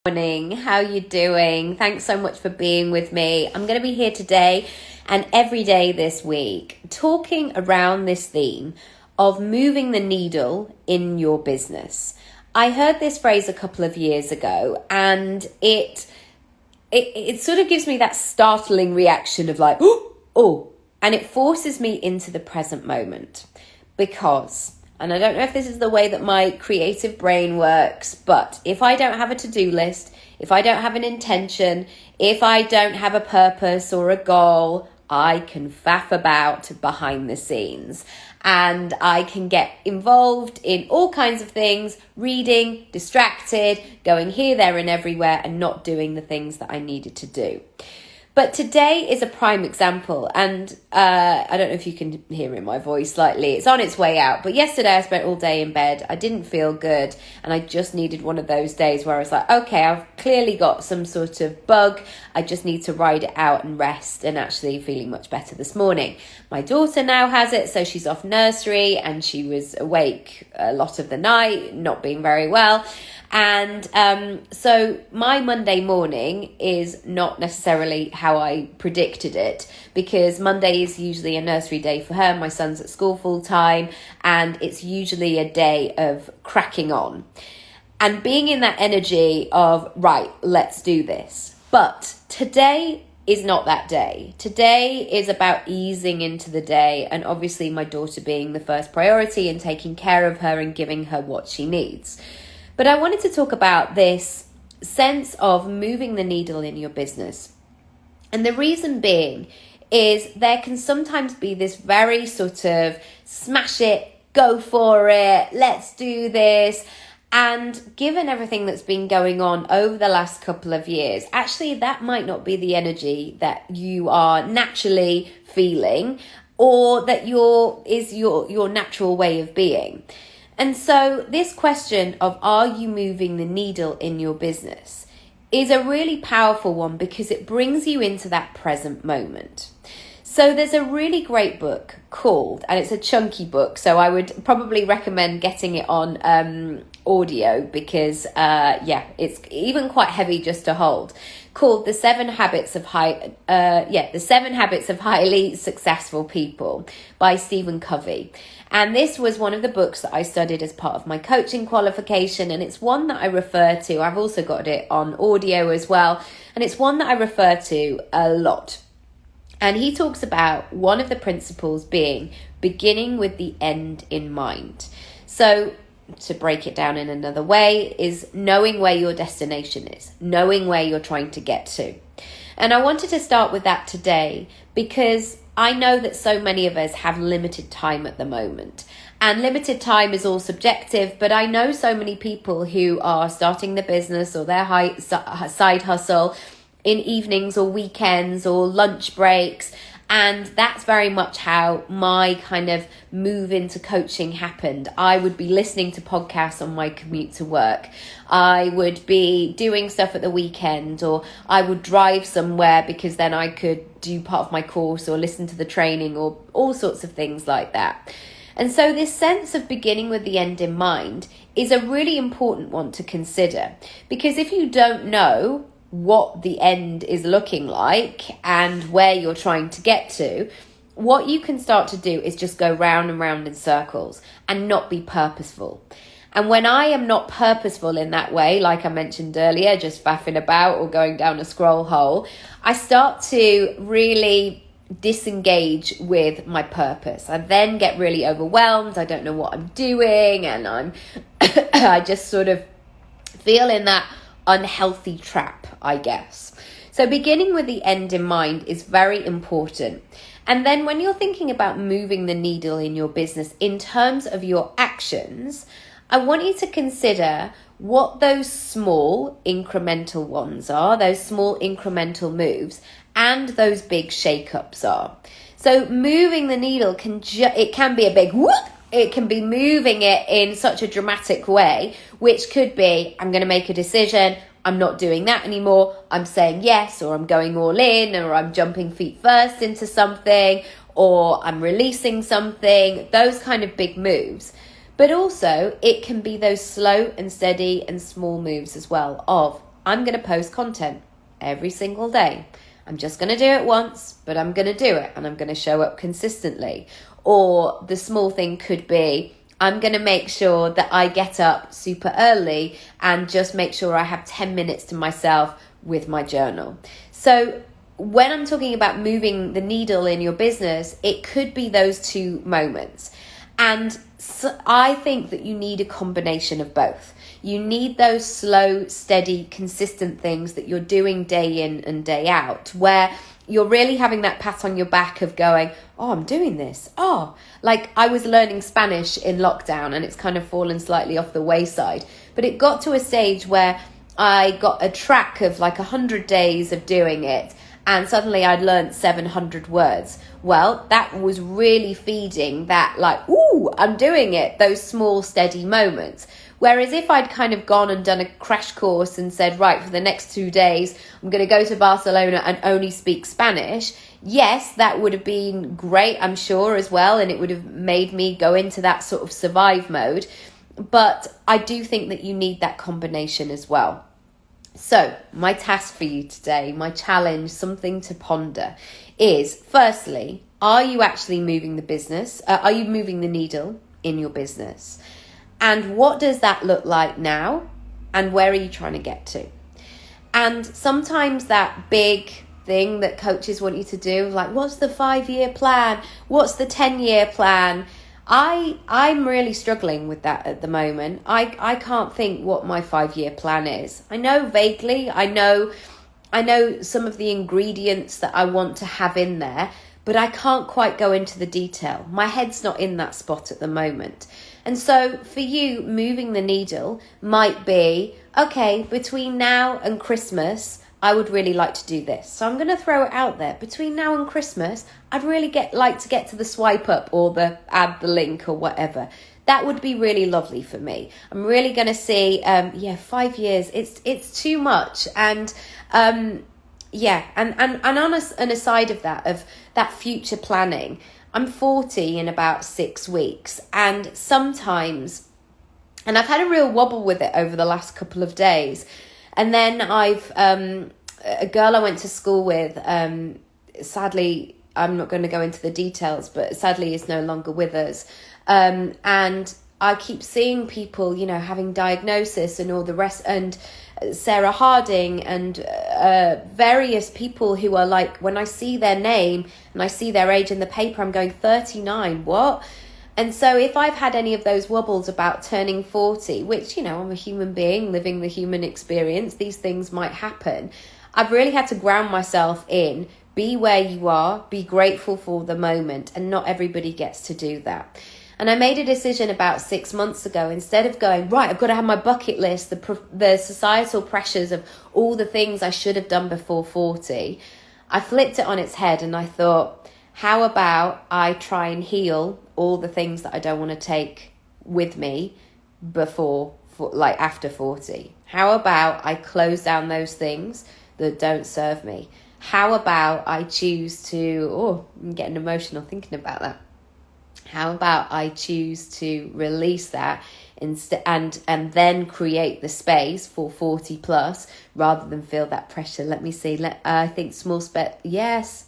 Morning, how you doing? Thanks so much for being with me. I'm going to be here today and every day this week talking around this theme of moving the needle in your business. I heard this phrase a couple of years ago, and it sort of gives me that startling reaction of like, oh, and it forces me into the present moment because, and I don't know if this is the way that my creative brain works, but if I don't have a to-do list, if I don't have an intention, if I don't have a purpose or a goal, I can faff about behind the scenes and I can get involved in all kinds of things, reading, distracted, going here, there and everywhere and not doing the things that I needed to do. But today is a prime example, and I don't know if you can hear in my voice slightly. It's on its way out. But yesterday I spent all day in bed. I didn't feel good, and I just needed one of those days where I was like, okay, I've clearly got some sort of bug. I just need to ride it out and rest, and actually feeling much better this morning. My daughter now has it, so she's off nursery, and she was awake a lot of the night, not being very well. And so my Monday morning is not necessarily how I predicted it, because Monday is usually a nursery day for her. My son's at school full time, and it's usually a day of cracking on and being in that energy of, right, let's do this. But today is not that day. Today is about easing into the day, and obviously my daughter being the first priority and taking care of her and giving her what she needs. But I wanted to talk about this sense of moving the needle in your business. And the reason being is there can sometimes be this very sort of smash it, go for it, let's do this. And given everything that's been going on over the last couple of years, actually that might not be the energy that you are naturally feeling, or that is your natural way of being. And so this question of, are you moving the needle in your business, is a really powerful one because it brings you into that present moment. So there's a really great book called, and it's a chunky book, so I would probably recommend getting it on audio because, it's even quite heavy just to hold, called The 7 Habits of Highly Successful People by Stephen Covey. And this was one of the books that I studied as part of my coaching qualification, and it's one that I refer to. I've also got it on audio as well, and it's one that I refer to a lot. And he talks about one of the principles being beginning with the end in mind. So to break it down in another way is knowing where your destination is, knowing where you're trying to get to. And I wanted to start with that today because I know that so many of us have limited time at the moment. And limited time is all subjective, but I know so many people who are starting the business or their side hustle in evenings or weekends or lunch breaks. And that's very much how my kind of move into coaching happened. I would be listening to podcasts on my commute to work. I would be doing stuff at the weekend, or I would drive somewhere because then I could do part of my course or listen to the training or all sorts of things like that. And so this sense of beginning with the end in mind is a really important one to consider, because if you don't know what the end is looking like and where you're trying to get to, what you can start to do is just go round and round in circles and not be purposeful. And when I am not purposeful in that way, like I mentioned earlier, just faffing about or going down a scroll hole, I start to really disengage with my purpose. I then get really overwhelmed. I don't know what I'm doing, and I just sort of feel in that unhealthy trap, I guess. So beginning with the end in mind is very important. And then when you're thinking about moving the needle in your business in terms of your actions, I want you to consider what those small incremental ones are, those small incremental moves, and those big shake-ups are. So moving the needle it can be a big whoop. It can be moving it in such a dramatic way, which could be, I'm going to make a decision, I'm not doing that anymore, I'm saying yes, or I'm going all in, or I'm jumping feet first into something, or I'm releasing something, those kind of big moves. But also, it can be those slow and steady and small moves as well of, I'm going to post content every single day. I'm just going to do it once, but I'm going to do it and I'm going to show up consistently. Or the small thing could be, I'm going to make sure that I get up super early and just make sure I have 10 minutes to myself with my journal. So when I'm talking about moving the needle in your business, it could be those two moments. And so I think that you need a combination of both. You need those slow, steady, consistent things that you're doing day in and day out, where you're really having that pat on your back of going, oh, I'm doing this. Oh, like I was learning Spanish in lockdown and it's kind of fallen slightly off the wayside. But it got to a stage where I got a track of like 100 days of doing it. And suddenly I'd learned 700 words. Well, that was really feeding that like, ooh, I'm doing it, those small, steady moments. Whereas if I'd kind of gone and done a crash course and said, right, for the next 2 days, I'm going to go to Barcelona and only speak Spanish. Yes, that would have been great, I'm sure, as well. And it would have made me go into that sort of survive mode. But I do think that you need that combination as well. So my task for you today, my challenge, something to ponder is, firstly, are you actually moving the business? Are you moving the needle in your business? And what does that look like now? And where are you trying to get to? And sometimes that big thing that coaches want you to do, like, what's the 5-year plan? What's the 10-year plan? I'm really struggling with that at the moment. I can't think what my 5-year plan is. I know vaguely, I know some of the ingredients that I want to have in there, but I can't quite go into the detail. My head's not in that spot at the moment. And so for you, moving the needle might be, okay, between now and Christmas, I would really like to do this. So I'm going to throw it out there. Between now and Christmas, I'd really like to get to the swipe up or the add the link or whatever. That would be really lovely for me. I'm really going to see, 5 years, it's too much. And and on an aside of that future planning, I'm 40 in about 6 weeks. And sometimes, and I've had a real wobble with it over the last couple of days. And then I've, a girl I went to school with, sadly, I'm not going to go into the details, but sadly is no longer with us. And I keep seeing people, having diagnosis and all the rest, and Sarah Harding and various people who are like, when I see their name and I see their age in the paper, I'm going 39, what? And so if I've had any of those wobbles about turning 40, which, I'm a human being living the human experience, these things might happen. I've really had to ground myself in, be where you are, be grateful for the moment, and not everybody gets to do that. And I made a decision about 6 months ago, instead of going, right, I've got to have my bucket list, the societal pressures of all the things I should have done before 40, I flipped it on its head and I thought, how about I try and heal all the things that I don't want to take with me after 40? How about I close down those things that don't serve me? How about I choose to, I'm getting emotional thinking about that. How about I choose to release that and then create the space for 40 plus rather than feel that pressure? Let me see. I think small yes.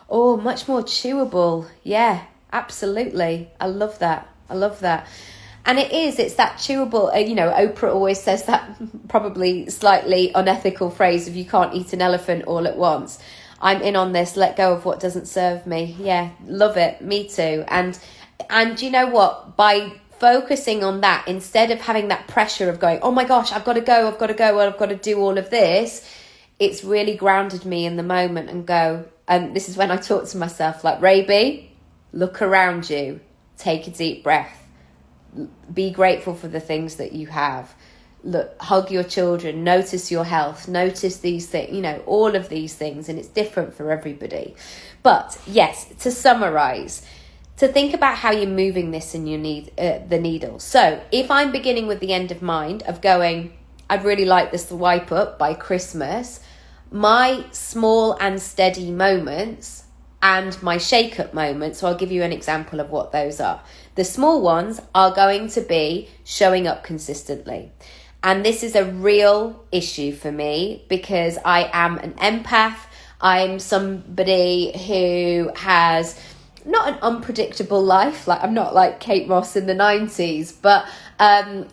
Oh, much more chewable. Yeah, absolutely. I love that. And it's that chewable, Oprah always says that probably slightly unethical phrase of you can't eat an elephant all at once. I'm in on this, let go of what doesn't serve me. Yeah, love it. Me too. And you know what? By focusing on that, instead of having that pressure of going, oh my gosh, I've got to go, I've got to do all of this, it's really grounded me in the moment and go, and this is when I talk to myself like, Raby, look around you, take a deep breath, be grateful for the things that you have. Look, hug your children, notice your health, notice these things, all of these things, and it's different for everybody. But yes, to summarize, to think about how you're moving this in your the needle. So if I'm beginning with the end of mind of going, I'd really like this to wipe up by Christmas, my small and steady moments and my shake up moments, so I'll give you an example of what those are. The small ones are going to be showing up consistently. And this is a real issue for me because I am an empath. I'm somebody who has not an unpredictable life. Like, I'm not like Kate Moss in the 90s, but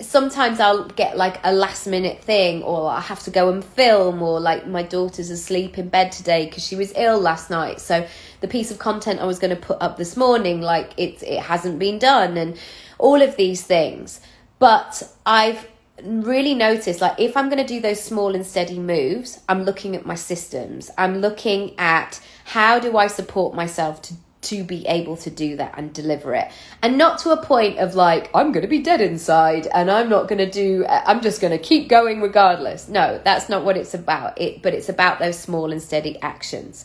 sometimes I'll get like a last minute thing, or I have to go and film, or like my daughter's asleep in bed today because she was ill last night. So the piece of content I was going to put up this morning, like it hasn't been done, and all of these things. But I've really noticed, like, if I'm going to do those small and steady moves, I'm looking at my systems. I'm looking at how do I support myself to be able to do that and deliver it, and not to a point of like, I'm going to be dead inside and I'm just going to keep going regardless. No, that's not what it's about. But it's about those small and steady actions.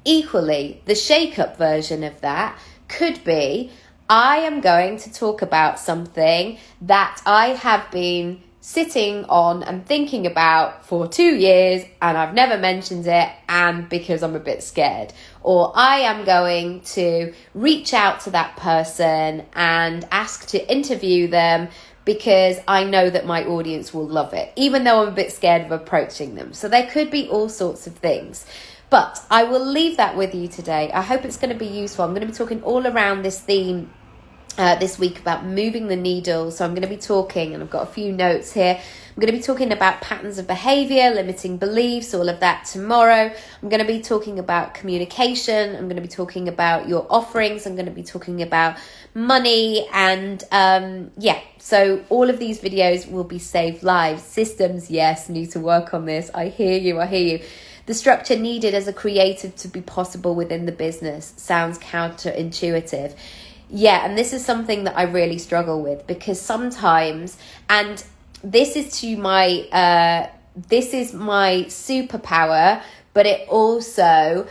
Equally, the shake-up version of that could be, I am going to talk about something that I have been sitting on and thinking about for 2 years, and I've never mentioned it, and because I'm a bit scared. Or I am going to reach out to that person and ask to interview them because I know that my audience will love it, even though I'm a bit scared of approaching them. So there could be all sorts of things. But I will leave that with you today. I hope it's going to be useful. I'm going to be talking all around this theme this week about moving the needle. So I'm going to be talking, and I've got a few notes here. I'm going to be talking about patterns of behavior, limiting beliefs, all of that tomorrow. I'm going to be talking about communication. I'm going to be talking about your offerings. I'm going to be talking about money. And so all of these videos will be saved live. Systems, yes, need to work on this. I hear you. The structure needed as a creative to be possible within the business sounds counterintuitive. Yeah, and this is something that I really struggle with, because sometimes, and this is my superpower, but it also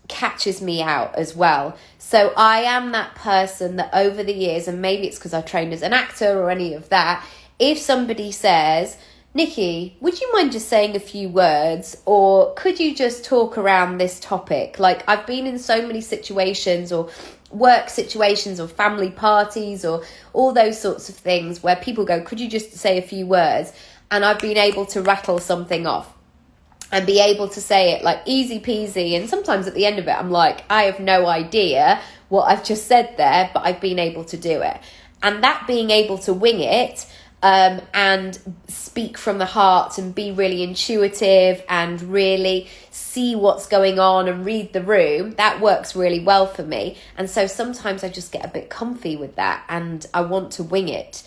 catches me out as well. So I am that person that over the years, and maybe it's because I trained as an actor or any of that, if somebody says, Nikki, would you mind just saying a few words, or could you just talk around this topic? Like, I've been in so many situations, or work situations, or family parties, or all those sorts of things where people go, could you just say a few words? And I've been able to rattle something off and be able to say it like easy peasy. And sometimes at the end of it, I'm like, I have no idea what I've just said there, but I've been able to do it. And that being able to wing it, and speak from the heart and be really intuitive and really see what's going on and read the room, that works really well for me. And so sometimes I just get a bit comfy with that and I want to wing it.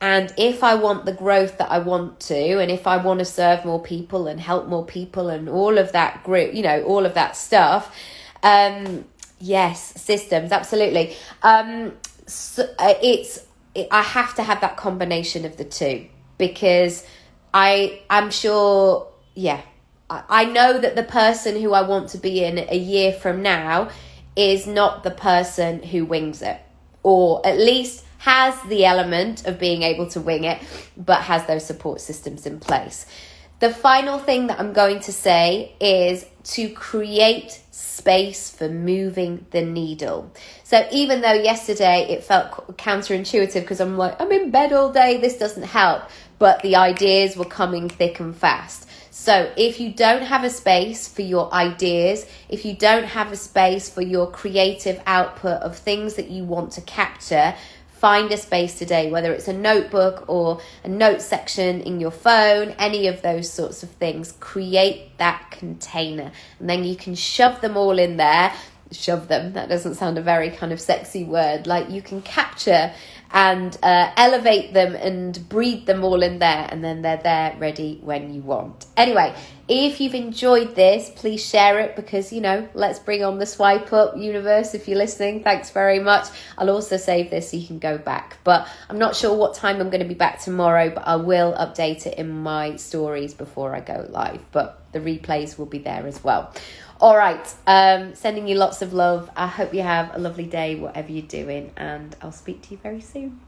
And if I want the growth that I want to, and if I want to serve more people and help more people and all of that group, all of that stuff, yes, systems, absolutely. I have to have that combination of the two, because I'm sure, I know that the person who I want to be in a year from now is not the person who wings it, or at least has the element of being able to wing it, but has those support systems in place. The final thing that I'm going to say is to create space for moving the needle. So even though yesterday it felt counterintuitive because I'm like, I'm in bed all day, this doesn't help, but the ideas were coming thick and fast. So if you don't have a space for your ideas, if you don't have a space for your creative output of things that you want to capture, find a space today, whether it's a notebook or a note section in your phone, any of those sorts of things. Create that container, and then you can shove them all in there. Shove them, that doesn't sound a very kind of sexy word. Like, you can capture and elevate them and breathe them all in there, and then they're there ready when you want. Anyway, if you've enjoyed this, please share it, because let's bring on the swipe up universe. If you're listening, thanks very much. I'll also save this so you can go back, but I'm not sure what time I'm going to be back tomorrow, but I will update it in my stories before I go live, but the replays will be there as well. All right, sending you lots of love. I hope you have a lovely day, whatever you're doing, and I'll speak to you very soon.